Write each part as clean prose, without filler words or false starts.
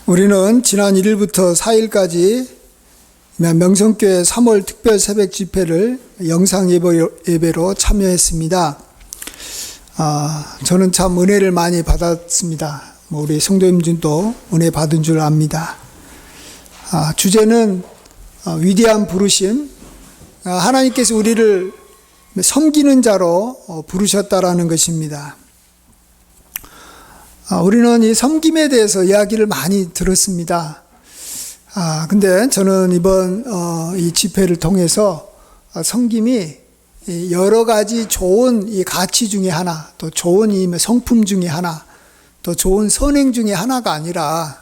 우리는 지난 1일부터 4일까지 명성교회 3월 특별 새벽 집회를 영상 예배로 참여했습니다. 저는 참 은혜를 많이 받았습니다. 우리 성도님들도 은혜 받은 줄 압니다. 주제는 위대한 부르심, 하나님께서 우리를 섬기는 자로 부르셨다라는 것입니다. 우리는 이 섬김에 대해서 이야기를 많이 들었습니다. 근데 저는 이번 이 집회를 통해서 섬김이 여러 가지 좋은 이 가치 중에 하나, 또 좋은 이 성품 중에 하나, 또 좋은 선행 중에 하나가 아니라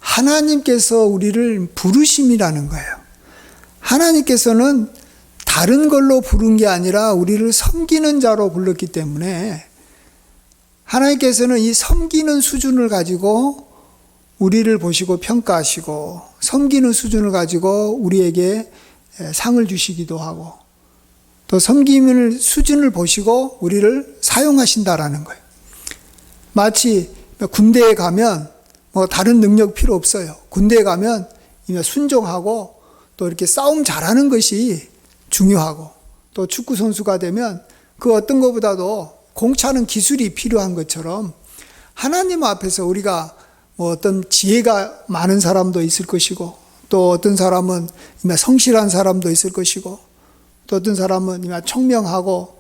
하나님께서 우리를 부르심이라는 거예요. 하나님께서는 다른 걸로 부른 게 아니라 우리를 섬기는 자로 불렀기 때문에 하나님께서는 이 섬기는 수준을 가지고 우리를 보시고 평가하시고 섬기는 수준을 가지고 우리에게 상을 주시기도 하고 또 섬기는 수준을 보시고 우리를 사용하신다라는 거예요. 마치 군대에 가면 다른 능력 필요 없어요. 군대에 가면 순종하고 또 이렇게 싸움 잘하는 것이 중요하고 또 축구 선수가 되면 그 어떤 것보다도 공차는 기술이 필요한 것처럼 하나님 앞에서 우리가 어떤 지혜가 많은 사람도 있을 것이고 또 어떤 사람은 성실한 사람도 있을 것이고 또 어떤 사람은 청명하고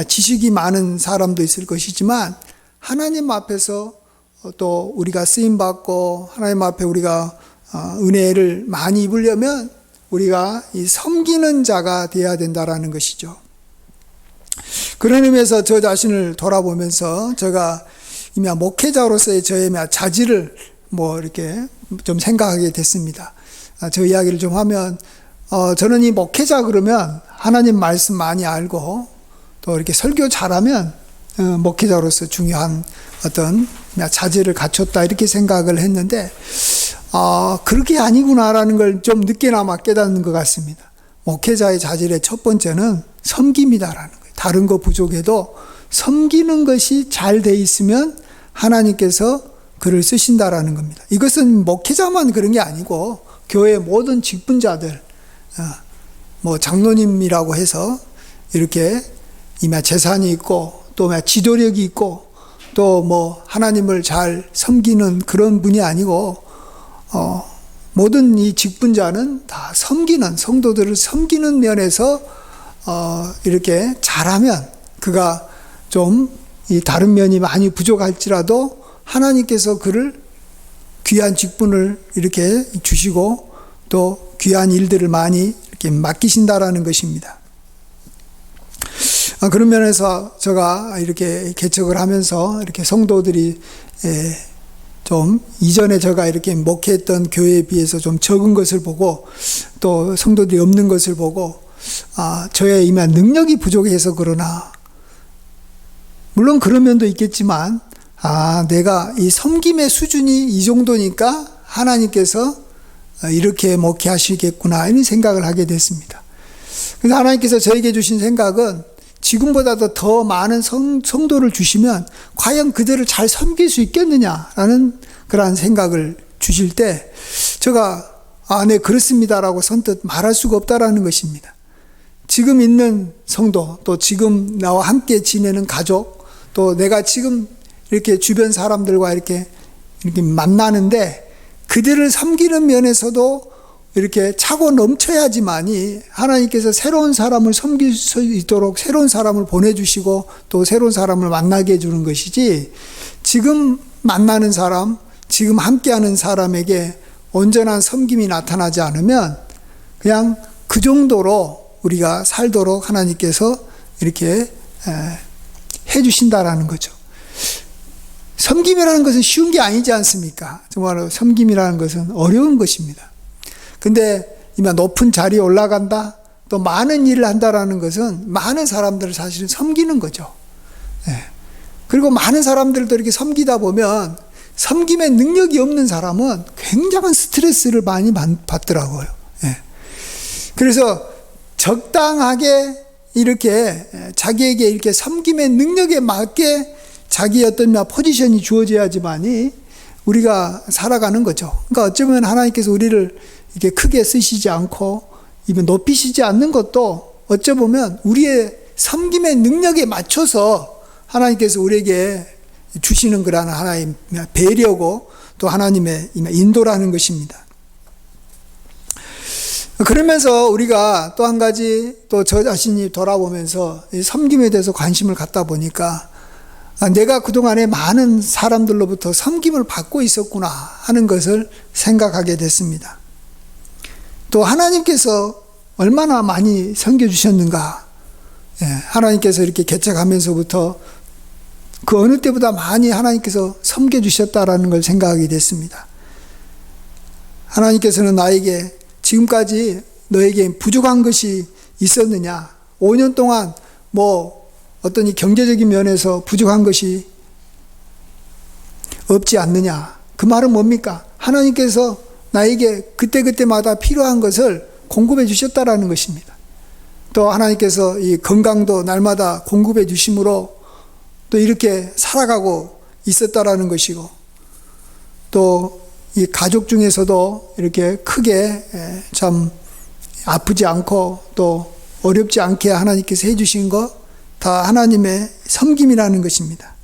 지식이 많은 사람도 있을 것이지만 하나님 앞에서 또 우리가 쓰임받고 하나님 앞에 우리가 은혜를 많이 입으려면 우리가 이 섬기는 자가 되어야 된다라는 것이죠. 그런 의미에서 저 자신을 돌아보면서 제가 이미 목회자로서의 저의 자질을 이렇게 좀 생각하게 됐습니다. 저 이야기를 좀 하면, 저는 이 목회자 그러면 하나님 말씀 많이 알고 또 이렇게 설교 잘하면 목회자로서 중요한 어떤 자질을 갖췄다 이렇게 생각을 했는데, 그렇게 아니구나라는 걸 좀 늦게나마 깨닫는 것 같습니다. 목회자의 자질의 첫 번째는 섬김이다라는 거예요. 다른 거 부족해도 섬기는 것이 잘 돼 있으면 하나님께서 그를 쓰신다라는 겁니다. 이것은 목회자만 그런 게 아니고 교회 모든 직분자들, 장로님이라고 해서 이렇게 재산이 있고 또 지도력이 있고 또 하나님을 잘 섬기는 그런 분이 아니고 모든 이 직분자는 다 섬기는 성도들을 섬기는 면에서 이렇게 잘하면 그가 좀 이 다른 면이 많이 부족할지라도 하나님께서 그를 귀한 직분을 이렇게 주시고 또 귀한 일들을 많이 이렇게 맡기신다라는 것입니다. 그런 면에서 제가 이렇게 개척을 하면서 이렇게 성도들이 좀 이전에 제가 이렇게 목회했던 교회에 비해서 좀 적은 것을 보고 또 성도들이 없는 것을 보고 저의 이만 능력이 부족해서 그러나 물론 그런 면도 있겠지만 내가 이 섬김의 수준이 이 정도니까 하나님께서 이렇게 목회하시겠구나 이런 생각을 하게 됐습니다. 그래서 하나님께서 저에게 주신 생각은 지금보다도 더 많은 성도를 주시면 과연 그들을 잘 섬길 수 있겠느냐라는 그러한 생각을 주실 때 제가 네 그렇습니다라고 선뜻 말할 수가 없다라는 것입니다. 지금 있는 성도 또 지금 나와 함께 지내는 가족 또 내가 지금 이렇게 주변 사람들과 이렇게 만나는데 그들을 섬기는 면에서도 이렇게 차고 넘쳐야지만이 하나님께서 새로운 사람을 섬길 수 있도록 새로운 사람을 보내주시고 또 새로운 사람을 만나게 해주는 것이지 지금 만나는 사람, 지금 함께하는 사람에게 온전한 섬김이 나타나지 않으면 그냥 그 정도로 우리가 살도록 하나님께서 이렇게 해주신다라는 거죠. 섬김이라는 것은 쉬운 게 아니지 않습니까? 정말로 섬김이라는 것은 어려운 것입니다. 근데 이만 높은 자리에 올라간다, 또 많은 일을 한다라는 것은 많은 사람들을 사실은 섬기는 거죠. 그리고 많은 사람들도 이렇게 섬기다 보면 섬김의 능력이 없는 사람은 굉장한 스트레스를 많이 받더라고요. 그래서 적당하게 이렇게 자기에게 이렇게 섬김의 능력에 맞게 자기의 어떤 포지션이 주어져야지만이 우리가 살아가는 거죠. 그러니까 어쩌면 하나님께서 우리를 이렇게 크게 쓰시지 않고 높이시지 않는 것도 어쩌보면 우리의 섬김의 능력에 맞춰서 하나님께서 우리에게 주시는 그런 하나님의 배려고 또 하나님의 인도라는 것입니다. 그러면서 우리가 또 한 가지 또 저 자신이 돌아보면서 이 섬김에 대해서 관심을 갖다 보니까 내가 그동안에 많은 사람들로부터 섬김을 받고 있었구나 하는 것을 생각하게 됐습니다. 또 하나님께서 얼마나 많이 섬겨주셨는가. 하나님께서 이렇게 개척하면서부터 그 어느 때보다 많이 하나님께서 섬겨주셨다라는 걸 생각하게 됐습니다. 하나님께서는 나에게 지금까지 너에게 부족한 것이 있었느냐? 5년 동안 어떤 이 경제적인 면에서 부족한 것이 없지 않느냐? 그 말은 뭡니까? 하나님께서 나에게 그때그때마다 필요한 것을 공급해 주셨다라는 것입니다. 또 하나님께서 이 건강도 날마다 공급해 주심으로 또 이렇게 살아가고 있었다라는 것이고, 또 이 가족 중에서도 이렇게 크게 참 아프지 않고 또 어렵지 않게 하나님께서 해주신 것 다 하나님의 섬김이라는 것입니다.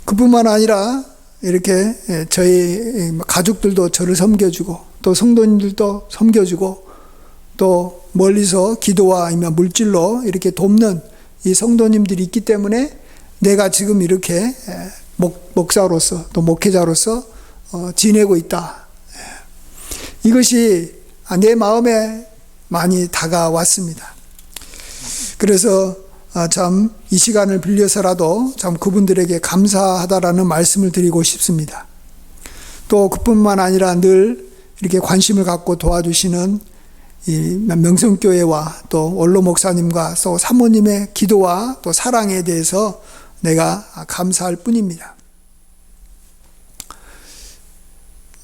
그뿐만 아니라 이렇게 저희 가족들도 저를 섬겨주고 또 성도님들도 섬겨주고 또 멀리서 기도와 물질로 이렇게 돕는 이 성도님들이 있기 때문에 내가 지금 이렇게 목사로서 또 목회자로서 지내고 있다. 이것이 내 마음에 많이 다가왔습니다. 그래서 참 이 시간을 빌려서라도 참 그분들에게 감사하다라는 말씀을 드리고 싶습니다. 또 그뿐만 아니라 늘 이렇게 관심을 갖고 도와주시는 이 명성교회와 또 원로 목사님과 또 사모님의 기도와 또 사랑에 대해서 내가 감사할 뿐입니다.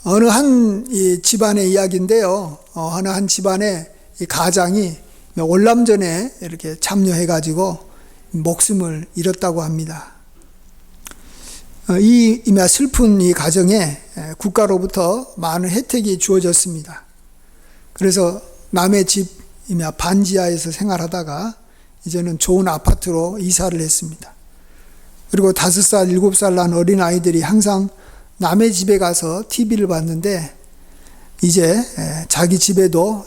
어느 한 집안의 이야기인데요. 어느 한 집안의 이 가장이 월남전에 이렇게 참여해가지고 목숨을 잃었다고 합니다. 이 슬픈 이 가정에 국가로부터 많은 혜택이 주어졌습니다. 그래서 남의 집 반지하에서 생활하다가 이제는 좋은 아파트로 이사를 했습니다. 그리고 5살, 7살 난 어린 아이들이 항상 남의 집에 가서 TV를 봤는데 이제 자기 집에도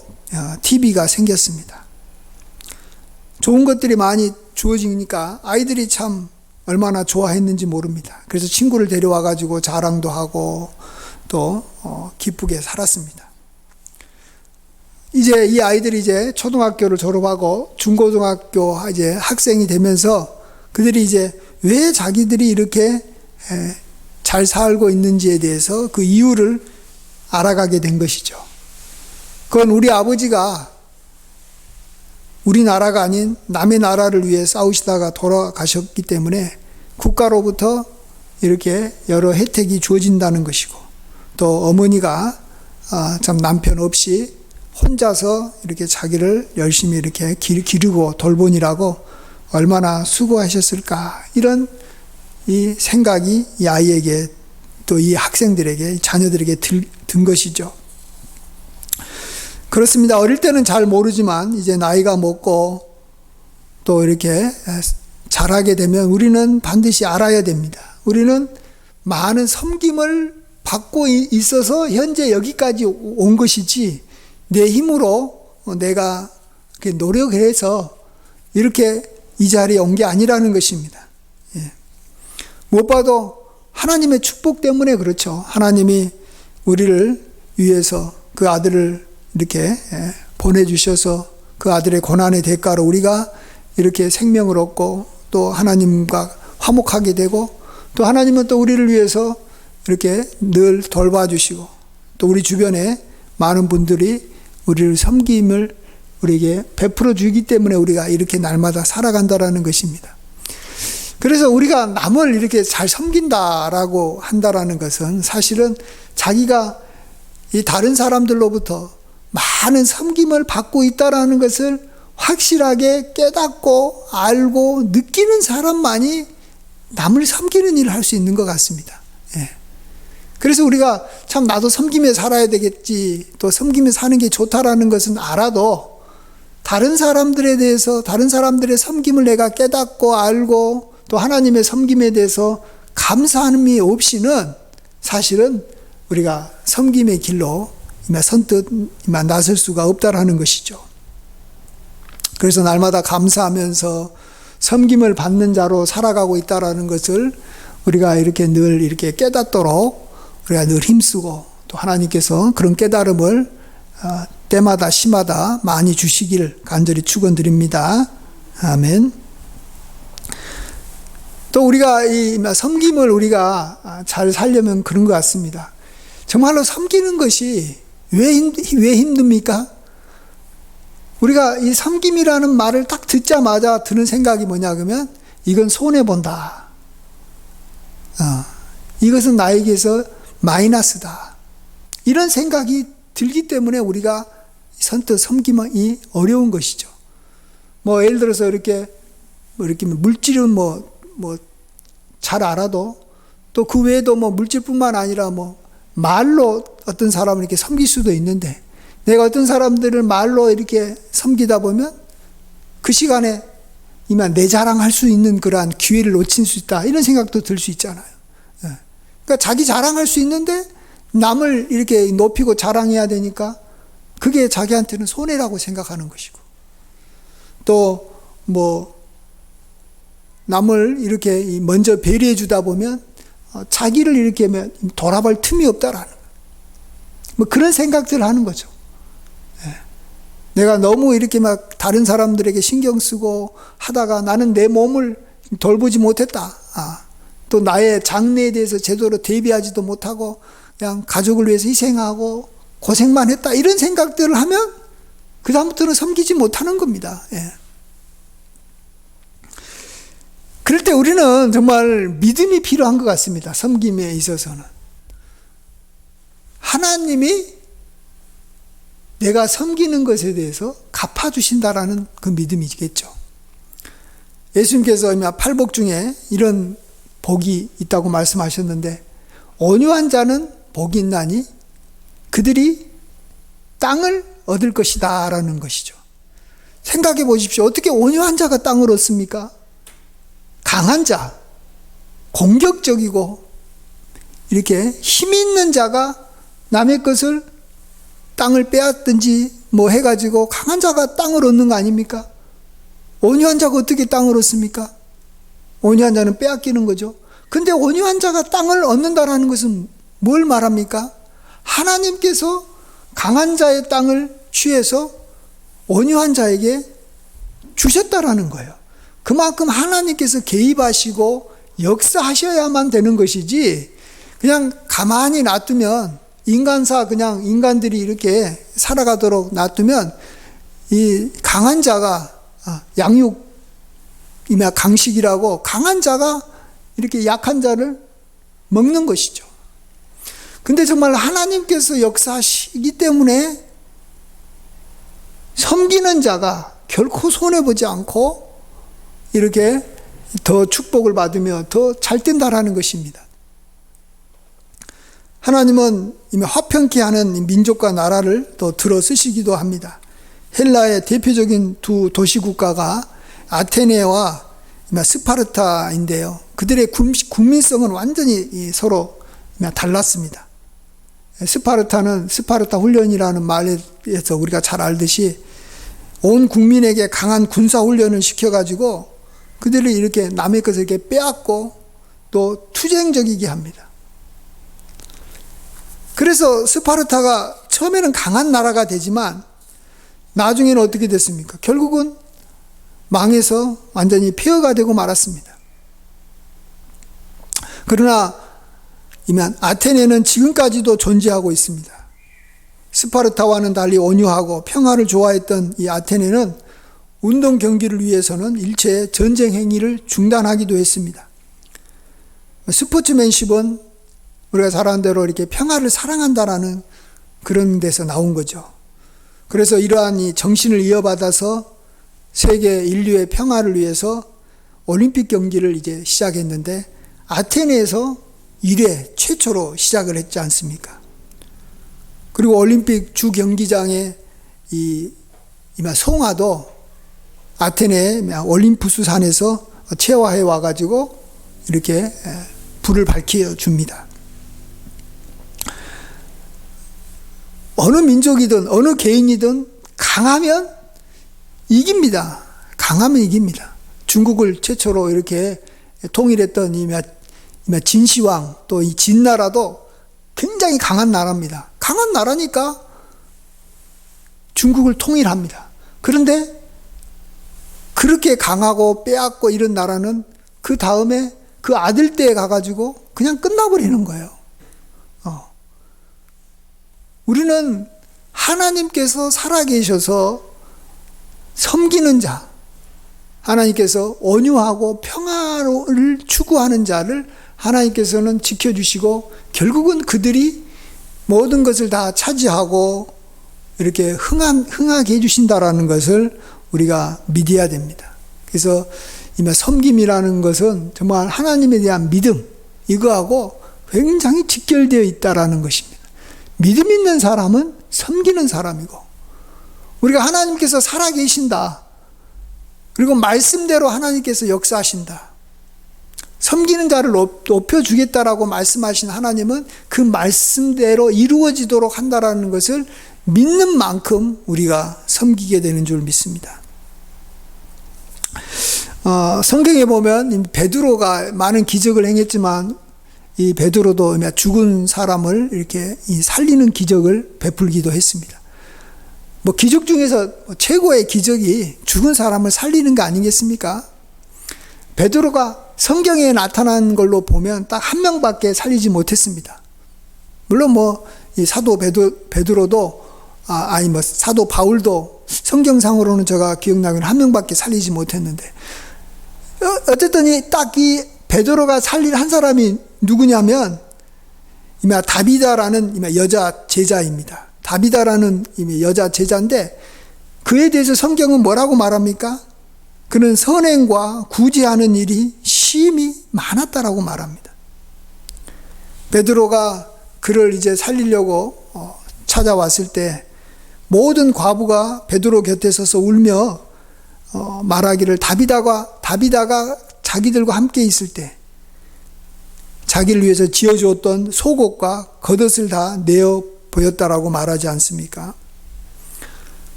TV가 생겼습니다. 좋은 것들이 많이 주어지니까 아이들이 참 얼마나 좋아했는지 모릅니다. 그래서 친구를 데려와 가지고 자랑도 하고 또 기쁘게 살았습니다. 이제 이 아이들이 이제 초등학교를 졸업하고 중고등학교 이제 학생이 되면서 그들이 이제 왜 자기들이 이렇게 잘 살고 있는지에 대해서 그 이유를 알아가게 된 것이죠. 그건 우리 아버지가 우리나라가 아닌 남의 나라를 위해 싸우시다가 돌아가셨기 때문에 국가로부터 이렇게 여러 혜택이 주어진다는 것이고, 또 어머니가 참 남편 없이 혼자서 이렇게 자기를 열심히 이렇게 기르고 돌보니라고 얼마나 수고하셨을까, 이런 이 생각이 이 아이에게 또 이 학생들에게 자녀들에게 든 것이죠. 그렇습니다. 어릴 때는 잘 모르지만 이제 나이가 먹고 또 이렇게 자라게 되면 우리는 반드시 알아야 됩니다. 우리는 많은 섬김을 받고 있어서 현재 여기까지 온 것이지 내 힘으로 내가 노력해서 이렇게 이 자리에 온 게 아니라는 것입니다. 무엇봐도 하나님의 축복 때문에 그렇죠. 하나님이 우리를 위해서 그 아들을 이렇게 보내주셔서 그 아들의 고난의 대가로 우리가 이렇게 생명을 얻고 또 하나님과 화목하게 되고, 또 하나님은 또 우리를 위해서 이렇게 늘 돌봐주시고, 또 우리 주변에 많은 분들이 우리를 섬김을 우리에게 베풀어 주기 때문에 우리가 이렇게 날마다 살아간다라는 것입니다. 그래서 우리가 남을 이렇게 잘 섬긴다라고 한다라는 것은 사실은 자기가 이 다른 사람들로부터 많은 섬김을 받고 있다라는 것을 확실하게 깨닫고 알고 느끼는 사람만이 남을 섬기는 일을 할 수 있는 것 같습니다. 그래서 우리가 참 나도 섬기며 살아야 되겠지, 또 섬기며 사는 게 좋다라는 것은 알아도 다른 사람들에 대해서, 다른 사람들의 섬김을 내가 깨닫고 알고 또 하나님의 섬김에 대해서 감사함이 없이는 사실은 우리가 섬김의 길로 선뜻 나설 수가 없다라는 것이죠. 그래서 날마다 감사하면서 섬김을 받는 자로 살아가고 있다라는 것을 우리가 이렇게 늘 이렇게 깨닫도록 우리가 늘 힘쓰고, 또 하나님께서 그런 깨달음을 때마다 시마다 많이 주시기를 간절히 축원드립니다. 아멘. 또 우리가 이 섬김을 우리가 잘 살려면 그런 것 같습니다. 정말로 섬기는 것이 왜 힘듭니까? 우리가 이 섬김이라는 말을 딱 듣자마자 드는 생각이 뭐냐 그러면 이건 손해본다. 이것은 나에게서 마이너스다. 이런 생각이 들기 때문에 우리가 선뜻 섬기기 어려운 것이죠. 뭐 예를 들어서 이렇게 물질은 잘 알아도 또 그 외에도 물질뿐만 아니라 말로 어떤 사람을 이렇게 섬길 수도 있는데, 내가 어떤 사람들을 말로 이렇게 섬기다 보면 그 시간에 이만 내 자랑할 수 있는 그러한 기회를 놓칠 수 있다. 이런 생각도 들 수 있잖아요. 그러니까 자기 자랑할 수 있는데 남을 이렇게 높이고 자랑해야 되니까 그게 자기한테는 손해라고 생각하는 것이고, 또 남을 이렇게 먼저 배려해 주다 보면 자기를 이렇게 돌아볼 틈이 없다라는 그런 생각들을 하는 거죠. 내가 너무 이렇게 다른 사람들에게 신경 쓰고 하다가 나는 내 몸을 돌보지 못했다. 또 나의 장래에 대해서 제대로 대비하지도 못하고 그냥 가족을 위해서 희생하고 고생만 했다. 이런 생각들을 하면 그 다음부터는 섬기지 못하는 겁니다. 그럴 때 우리는 정말 믿음이 필요한 것 같습니다. 섬김에 있어서는. 하나님이 내가 섬기는 것에 대해서 갚아주신다라는 그 믿음이겠죠. 예수님께서 팔복 중에 이런 복이 있다고 말씀하셨는데, 온유한 자는 복이 있나니 그들이 땅을 얻을 것이다 라는 것이죠. 생각해 보십시오. 어떻게 온유한 자가 땅을 얻습니까? 강한 자, 공격적이고 이렇게 힘 있는 자가 남의 것을 땅을 빼앗든지 해가지고 강한 자가 땅을 얻는 거 아닙니까? 온유한 자가 어떻게 땅을 얻습니까? 온유한 자는 빼앗기는 거죠. 근데 온유한 자가 땅을 얻는다라는 것은 뭘 말합니까? 하나님께서 강한 자의 땅을 취해서 온유한 자에게 주셨다라는 거예요. 그만큼 하나님께서 개입하시고 역사하셔야만 되는 것이지, 그냥 가만히 놔두면 인간사 그냥 인간들이 이렇게 살아가도록 놔두면 이 강한 자가 양육이나 강식이라고 강한 자가 이렇게 약한 자를 먹는 것이죠. 근데 정말 하나님께서 역사하시기 때문에 섬기는 자가 결코 손해보지 않고 이렇게 더 축복을 받으며 더 잘 된다라는 것입니다. 하나님은 이미 화평케 하는 민족과 나라를 또 들어 쓰시기도 합니다. 헬라의 대표적인 두 도시국가가 아테네와 스파르타인데요. 그들의 국민성은 완전히 서로 달랐습니다. 스파르타는 스파르타 훈련이라는 말에서 우리가 잘 알듯이 온 국민에게 강한 군사 훈련을 시켜가지고 그들을 이렇게 남의 것을 이렇게 빼앗고 또 투쟁적이게 합니다. 그래서 스파르타가 처음에는 강한 나라가 되지만 나중에는 어떻게 됐습니까? 결국은 망해서 완전히 폐허가 되고 말았습니다. 그러나 아테네는 지금까지도 존재하고 있습니다. 스파르타와는 달리 온유하고 평화를 좋아했던 이 아테네는 운동 경기를 위해서는 일체 전쟁 행위를 중단하기도 했습니다. 스포츠맨십은 우리가 잘 아는 대로 이렇게 평화를 사랑한다라는 그런 데서 나온 거죠. 그래서 이러한 이 정신을 이어받아서 세계 인류의 평화를 위해서 올림픽 경기를 이제 시작했는데, 아테네에서 이래 최초로 시작을 했지 않습니까? 그리고 올림픽 주 경기장에 이마 송화도 아테네 올림푸스 산에서 체화해 와가지고 이렇게 불을 밝혀 줍니다. 어느 민족이든 어느 개인이든 강하면 이깁니다. 강하면 이깁니다. 중국을 최초로 이렇게 통일했던 이마 진시황, 또 이 진나라도 굉장히 강한 나라입니다. 강한 나라니까 중국을 통일합니다. 그런데 그렇게 강하고 빼앗고 이런 나라는 그 다음에 그 아들 때에 가가지고 그냥 끝나버리는 거예요. 우리는 하나님께서 살아계셔서 섬기는 자, 하나님께서 온유하고 평화를 추구하는 자를 하나님께서는 지켜주시고 결국은 그들이 모든 것을 다 차지하고 이렇게 흥하게 해주신다라는 것을 우리가 믿어야 됩니다. 그래서 이 섬김이라는 것은 정말 하나님에 대한 믿음, 이거하고 굉장히 직결되어 있다라는 것입니다. 믿음 있는 사람은 섬기는 사람이고, 우리가 하나님께서 살아계신다, 그리고 말씀대로 하나님께서 역사하신다, 섬기는 자를 높여주겠다라고 말씀하신 하나님은 그 말씀대로 이루어지도록 한다라는 것을 믿는 만큼 우리가 섬기게 되는 줄 믿습니다. 성경에 보면 베드로가 많은 기적을 행했지만 이 베드로도 죽은 사람을 이렇게 살리는 기적을 베풀기도 했습니다. 기적 중에서 최고의 기적이 죽은 사람을 살리는 거 아니겠습니까? 베드로가 성경에 나타난 걸로 보면 딱 한 명밖에 살리지 못했습니다. 물론 이 사도 베드로도 사도 바울도 성경상으로는 제가 기억나기는 한 명밖에 살리지 못했는데, 어쨌든 딱 이 베드로가 살릴 한 사람이 누구냐면 다비다라는 여자 제자입니다. 다비다라는 여자 제자인데, 그에 대해서 성경은 뭐라고 말합니까? 그는 선행과 구제하는 일이 심히 많았다라고 말합니다. 베드로가 그를 이제 살리려고 찾아왔을 때 모든 과부가 베드로 곁에 서서 울며 말하기를, 다비다가 자기들과 함께 있을 때 자기를 위해서 지어주었던 속옷과 겉옷을 다 내어 보였다라고 말하지 않습니까?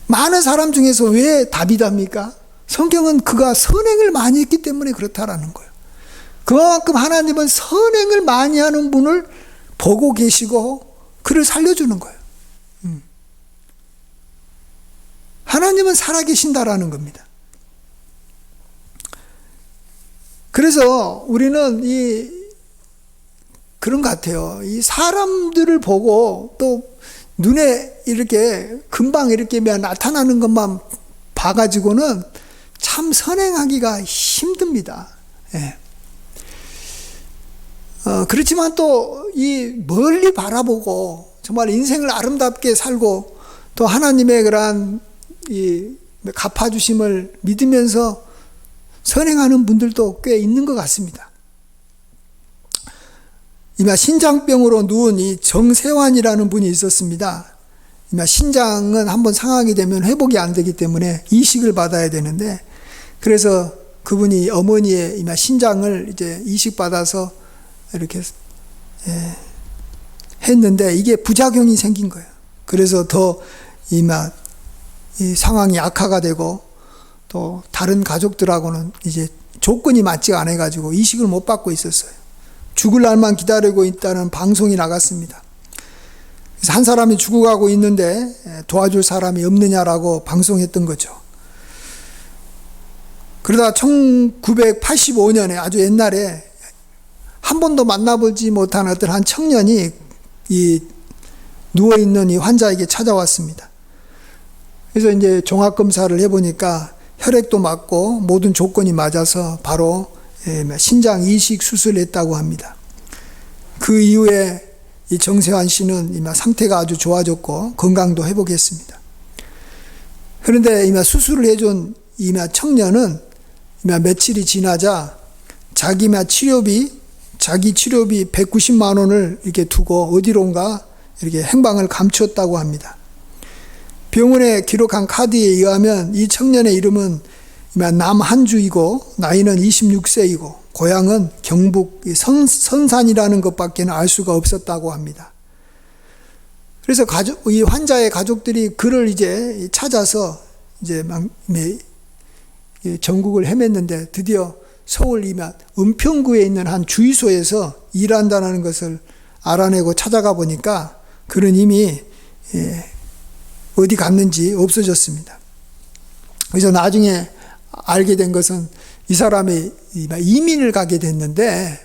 많은 사람 중에서 왜 다비다입니까? 성경은 그가 선행을 많이 했기 때문에 그렇다라는 거예요. 그만큼 하나님은 선행을 많이 하는 분을 보고 계시고 그를 살려주는 거예요. 하나님은 살아계신다라는 겁니다. 그래서 우리는 그런 것 같아요. 이 사람들을 보고 또 눈에 이렇게 금방 이렇게 나타나는 것만 봐가지고는 참 선행하기가 힘듭니다. 예. 그렇지만 또 이 멀리 바라보고 정말 인생을 아름답게 살고 또 하나님의 그러한 이 갚아주심을 믿으면서 선행하는 분들도 꽤 있는 것 같습니다. 이마 신장병으로 누운 이 정세환이라는 분이 있었습니다. 이마 신장은 한번 상하게 되면 회복이 안 되기 때문에 이식을 받아야 되는데, 그래서 그분이 어머니의 이마 신장을 이제 이식받아서 이렇게 했는데 이게 부작용이 생긴 거예요. 그래서 더 이마 이 상황이 악화가 되고 또 다른 가족들하고는 이제 조건이 맞지가 않아 가지고 이식을 못 받고 있었어요. 죽을 날만 기다리고 있다는 방송이 나갔습니다. 그래서 한 사람이 죽어가고 있는데 도와줄 사람이 없느냐라고 방송했던 거죠. 그러다 1985년에 아주 옛날에 한 번도 만나보지 못한 어떤 한 청년이 이 누워있는 이 환자에게 찾아왔습니다. 그래서 이제 종합검사를 해보니까 혈액도 맞고 모든 조건이 맞아서 바로 신장 이식 수술을 했다고 합니다. 그 이후에 이 정세환 씨는 이마 상태가 아주 좋아졌고 건강도 회복했습니다. 그런데 이마 수술을 해준 이마 청년은 이마 며칠이 지나자 자기 치료비 자기 치료비 190만 원을 이렇게 두고 어디론가 이렇게 행방을 감추었다고 합니다. 병원에 기록한 카드에 의하면 이 청년의 이름은 남한주이고 나이는 26세이고 고향은 경북 선산이라는 것밖에는 알 수가 없었다고 합니다. 그래서 이 환자의 가족들이 그를 이제 찾아서 이제 막 전국을 헤맸는데 드디어 서울 은평구에 있는 한 주유소에서 일한다는 것을 알아내고 찾아가 보니까 그는 이미 어디 갔는지 없어졌습니다. 그래서 나중에 알게 된 것은 이 사람이 이민을 가게 됐는데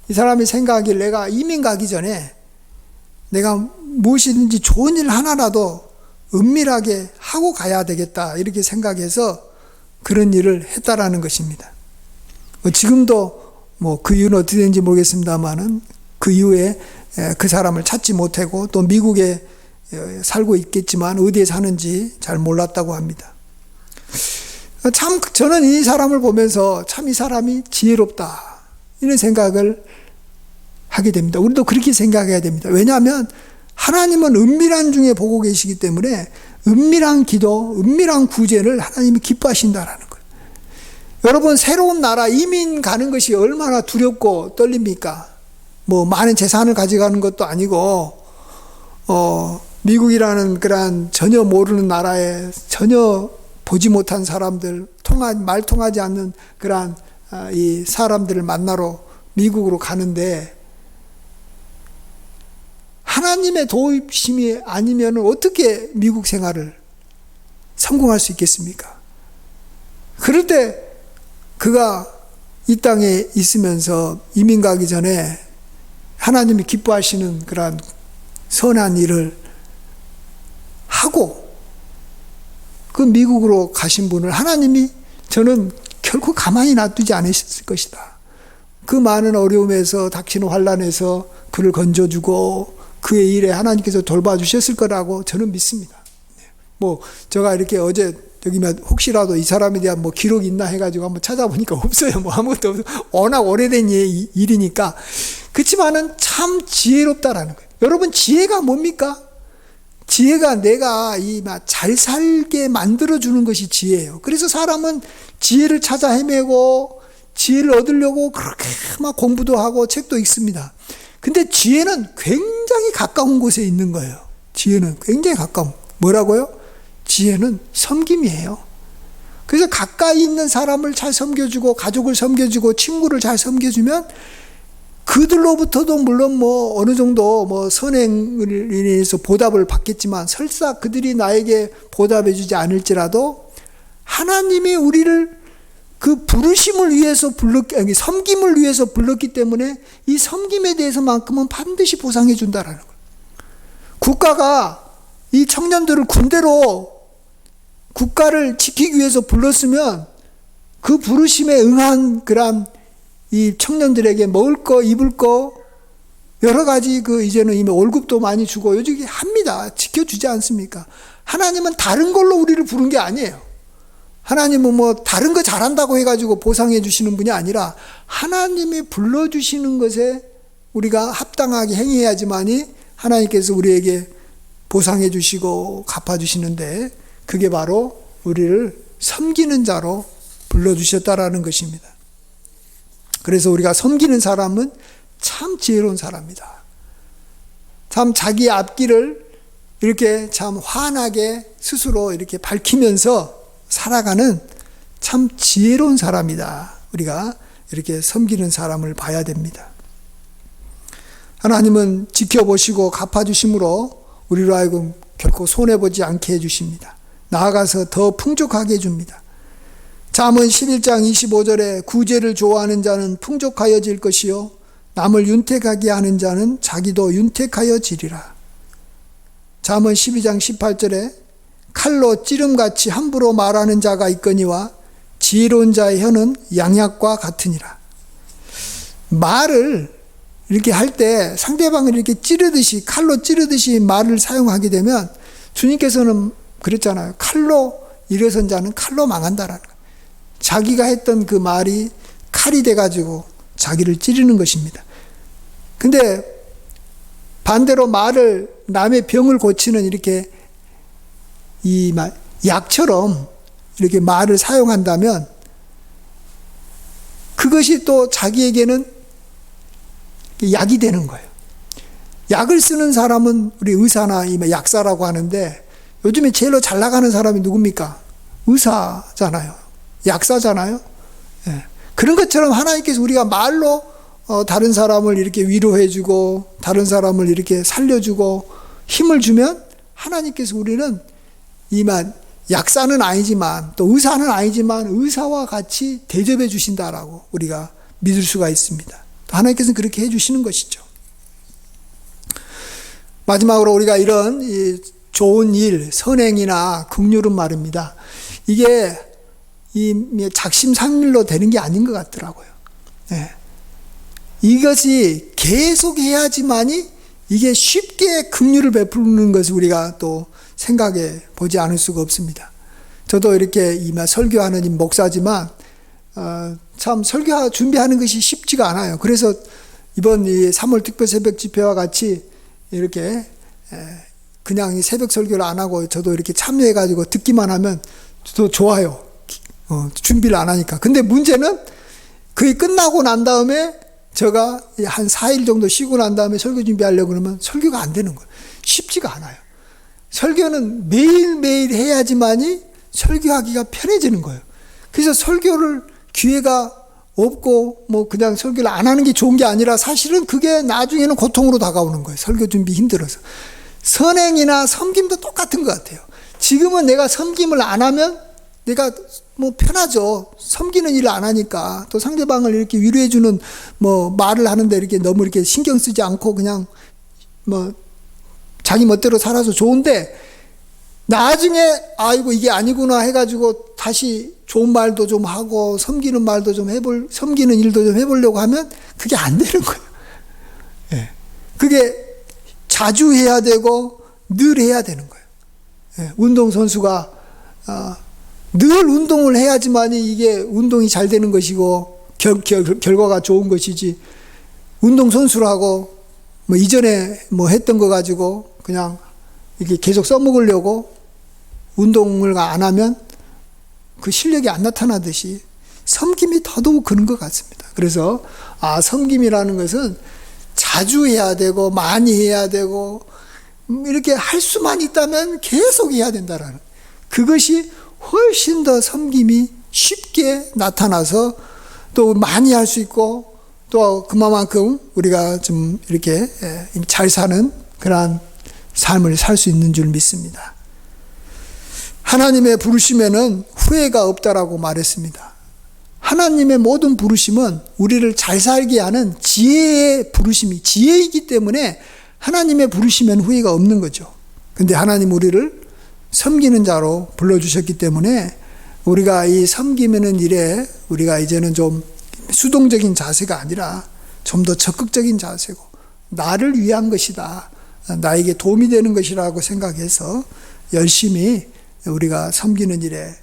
이 사람이 생각하길 내가 이민 가기 전에 내가 무엇이든지 좋은 일 하나라도 은밀하게 하고 가야 되겠다 이렇게 생각해서 그런 일을 했다라는 것입니다. 지금도 그 이유는 어떻게 되는지 모르겠습니다만은 그 이후에 그 사람을 찾지 못하고 또 미국에 살고 있겠지만 어디에 사는지 잘 몰랐다고 합니다. 참 저는 이 사람을 보면서 참 이 사람이 지혜롭다 이런 생각을 하게 됩니다. 우리도 그렇게 생각해야 됩니다. 왜냐하면 하나님은 은밀한 중에 보고 계시기 때문에 은밀한 기도, 은밀한 구제를 하나님이 기뻐하신다라는 거예요. 여러분 새로운 나라 이민 가는 것이 얼마나 두렵고 떨립니까? 많은 재산을 가져가는 것도 아니고 미국이라는 그런 전혀 모르는 나라에 전혀 보지 못한 사람들, 말 통하지 않는 그러한 이 사람들을 만나러 미국으로 가는데 하나님의 도우심이 아니면 어떻게 미국 생활을 성공할 수 있겠습니까? 그럴 때 그가 이 땅에 있으면서 이민 가기 전에 하나님이 기뻐하시는 그러한 선한 일을 하고 그 미국으로 가신 분을 하나님이 저는 결코 가만히 놔두지 않으셨을 것이다. 그 많은 어려움에서 닥치는 환난에서 그를 건져주고 그의 일에 하나님께서 돌봐주셨을 거라고 저는 믿습니다. 제가 이렇게 어제 여기 혹시라도 이 사람에 대한 기록이 있나 해가지고 한번 찾아보니까 없어요. 아무것도 없어요. 워낙 오래된 일이니까. 그렇지만은 참 지혜롭다라는 거예요. 여러분 지혜가 뭡니까? 지혜가 내가 잘 살게 만들어주는 것이 지혜예요. 그래서 사람은 지혜를 찾아 헤매고 지혜를 얻으려고 그렇게 막 공부도 하고 책도 읽습니다. 근데 지혜는 굉장히 가까운 곳에 있는 거예요. 지혜는 굉장히 가까운. 뭐라고요? 지혜는 섬김이에요. 그래서 가까이 있는 사람을 잘 섬겨주고 가족을 섬겨주고 친구를 잘 섬겨주면 그들로부터도 물론 어느 정도 선행을 인해서 보답을 받겠지만 설사 그들이 나에게 보답해주지 않을지라도 하나님이 우리를 그 부르심을 위해서 섬김을 위해서 불렀기 때문에 이 섬김에 대해서만큼은 반드시 보상해 준다라는 거예요. 국가가 이 청년들을 군대로 국가를 지키기 위해서 불렀으면 그 부르심에 응한 그런 이 청년들에게 먹을 거, 입을 거, 여러 가지 이제는 이미 월급도 많이 주고 요즘 합니다. 지켜주지 않습니까? 하나님은 다른 걸로 우리를 부른 게 아니에요. 하나님은 다른 거 잘한다고 해가지고 보상해 주시는 분이 아니라 하나님이 불러주시는 것에 우리가 합당하게 행해야지만이 하나님께서 우리에게 보상해 주시고 갚아주시는데 그게 바로 우리를 섬기는 자로 불러주셨다라는 것입니다. 그래서 우리가 섬기는 사람은 참 지혜로운 사람이다. 참 자기 앞길을 이렇게 참 환하게 스스로 이렇게 밝히면서 살아가는 참 지혜로운 사람이다. 우리가 이렇게 섬기는 사람을 봐야 됩니다. 하나님은 지켜보시고 갚아주심으로 우리로 하여금 결코 손해보지 않게 해주십니다. 나아가서 더 풍족하게 해줍니다. 잠언 11장 25절에 구제를 좋아하는 자는 풍족하여질 것이요 남을 윤택하게 하는 자는 자기도 윤택하여지리라. 잠언 12장 18절에 칼로 찌름같이 함부로 말하는 자가 있거니와 지혜로운 자의 혀는 양약과 같으니라. 말을 이렇게 할 때 상대방을 이렇게 찌르듯이 칼로 찌르듯이 말을 사용하게 되면 주님께서는 그랬잖아요. 칼로 일어선 자는 칼로 망한다라는 거예요. 자기가 했던 그 말이 칼이 돼가지고 자기를 찌르는 것입니다. 근데 반대로 말을, 남의 병을 고치는 이렇게 약처럼 이렇게 말을 사용한다면 그것이 또 자기에게는 약이 되는 거예요. 약을 쓰는 사람은 우리 의사나 약사라고 하는데, 요즘에 제일로 잘 나가는 사람이 누굽니까? 의사잖아요. 약사잖아요. 예. 그런 것처럼 하나님께서 우리가 말로 다른 사람을 이렇게 위로해주고 다른 사람을 이렇게 살려주고 힘을 주면, 하나님께서 우리는 약사는 아니지만 또 의사는 아니지만 의사와 같이 대접해 주신다라고 우리가 믿을 수가 있습니다. 하나님께서는 그렇게 해주시는 것이죠. 마지막으로 우리가 이런 좋은 일, 선행이나 긍휼은 말입니다. 이게 작심삼일로 되는 게 아닌 것 같더라고요. 네. 이것이 계속 해야지만이 이게 쉽게 긍휼을 베푸는 것을 우리가 또 생각해 보지 않을 수가 없습니다. 저도 이렇게 설교하는 목사지만 참 설교 준비하는 것이 쉽지가 않아요. 그래서 이번 3월 특별 새벽 집회와 같이 이렇게 그냥 이 새벽 설교를 안 하고 저도 이렇게 참여해가지고 듣기만 하면 저도 좋아요. 준비를 안 하니까. 근데 문제는 그게 끝나고 난 다음에 제가 한 4일 정도 쉬고 난 다음에 설교 준비하려고 그러면 설교가 안 되는 거예요. 쉽지가 않아요. 설교는 매일매일 해야지만이 설교하기가 편해지는 거예요. 그래서 설교를 기회가 없고 그냥 설교를 안 하는 게 좋은 게 아니라 사실은 그게 나중에는 고통으로 다가오는 거예요. 설교 준비 힘들어서. 선행이나 섬김도 똑같은 것 같아요. 지금은 내가 섬김을 안 하면 내가 편하죠. 섬기는 일을 안 하니까. 또 상대방을 이렇게 위로해주는 말을 하는데 이렇게 너무 이렇게 신경 쓰지 않고 그냥 자기 멋대로 살아서 좋은데, 나중에 아이고 이게 아니구나 해가지고 다시 좋은 말도 좀 하고 섬기는 말도 좀 섬기는 일도 좀 해보려고 하면 그게 안 되는 거예요. 예. 그게 자주 해야 되고 늘 해야 되는 거예요. 예. 운동선수가 늘 운동을 해야지만이 이게 운동이 잘 되는 것이고 결과가 좋은 것이지, 운동선수라고 이전에 했던 거 가지고 그냥 이렇게 계속 써먹으려고 운동을 안 하면 그 실력이 안 나타나듯이 섬김이 더더욱 그런 것 같습니다. 그래서 섬김이라는 것은 자주 해야 되고 많이 해야 되고 이렇게 할 수만 있다면 계속 해야 된다라는, 그것이 훨씬 더 섬김이 쉽게 나타나서 또 많이 할 수 있고 또 그만큼 우리가 좀 이렇게 잘 사는 그러한 삶을 살 수 있는 줄 믿습니다. 하나님의 부르심에는 후회가 없다라고 말했습니다. 하나님의 모든 부르심은 우리를 잘 살게 하는 지혜의 부르심이 지혜이기 때문에 하나님의 부르심에는 후회가 없는 거죠. 근데 하나님 우리를 섬기는 자로 불러주셨기 때문에 우리가 이 섬기는 일에 우리가 이제는 좀 수동적인 자세가 아니라 좀 더 적극적인 자세고, 나를 위한 것이다, 나에게 도움이 되는 것이라고 생각해서 열심히 우리가 섬기는 일에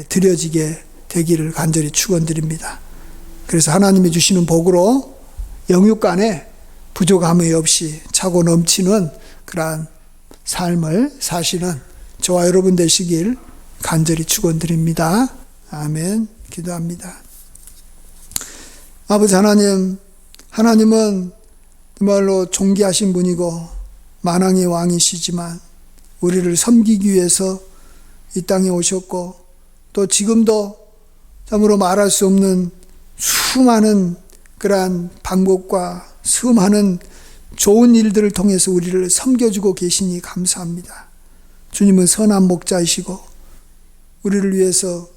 드려지게 되기를 간절히 축원드립니다. 그래서 하나님이 주시는 복으로 영육 간에 부족함이 없이 차고 넘치는 그러한 삶을 사시는 저와 여러분 되시길 간절히 축원드립니다. 아멘. 기도합니다. 아버지 하나님, 하나님은 정말로 존귀하신 분이고 만왕의 왕이시지만 우리를 섬기기 위해서 이 땅에 오셨고, 또 지금도 참으로 말할 수 없는 수많은 그러한 방법과 수많은 좋은 일들을 통해서 우리를 섬겨주고 계시니 감사합니다. 주님은 선한 목자이시고 우리를 위해서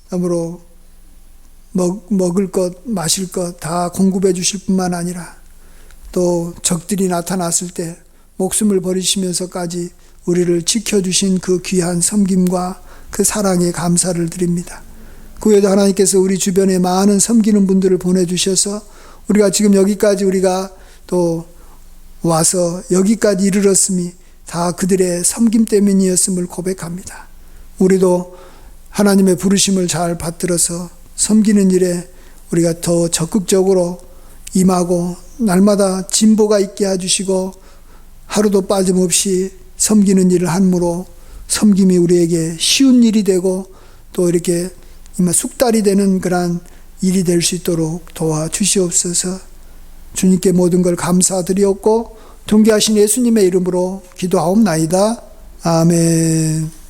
참으로 먹을 것, 마실 것 다 공급해 주실 뿐만 아니라 또 적들이 나타났을 때 목숨을 버리시면서까지 우리를 지켜주신 그 귀한 섬김과 그 사랑에 감사를 드립니다. 그 외에도 하나님께서 우리 주변에 많은 섬기는 분들을 보내주셔서 우리가 지금 여기까지 우리가 또 와서 여기까지 이르렀음이 다 그들의 섬김 때문이었음을 고백합니다. 우리도 하나님의 부르심을 잘 받들어서 섬기는 일에 우리가 더 적극적으로 임하고 날마다 진보가 있게 해주시고 하루도 빠짐없이 섬기는 일을 함으로 섬김이 우리에게 쉬운 일이 되고 또 이렇게 숙달이 되는 그러한 일이 될 수 있도록 도와주시옵소서. 주님께 모든 걸 감사드리옵고 존귀하신 예수님의 이름으로 기도하옵나이다. 아멘.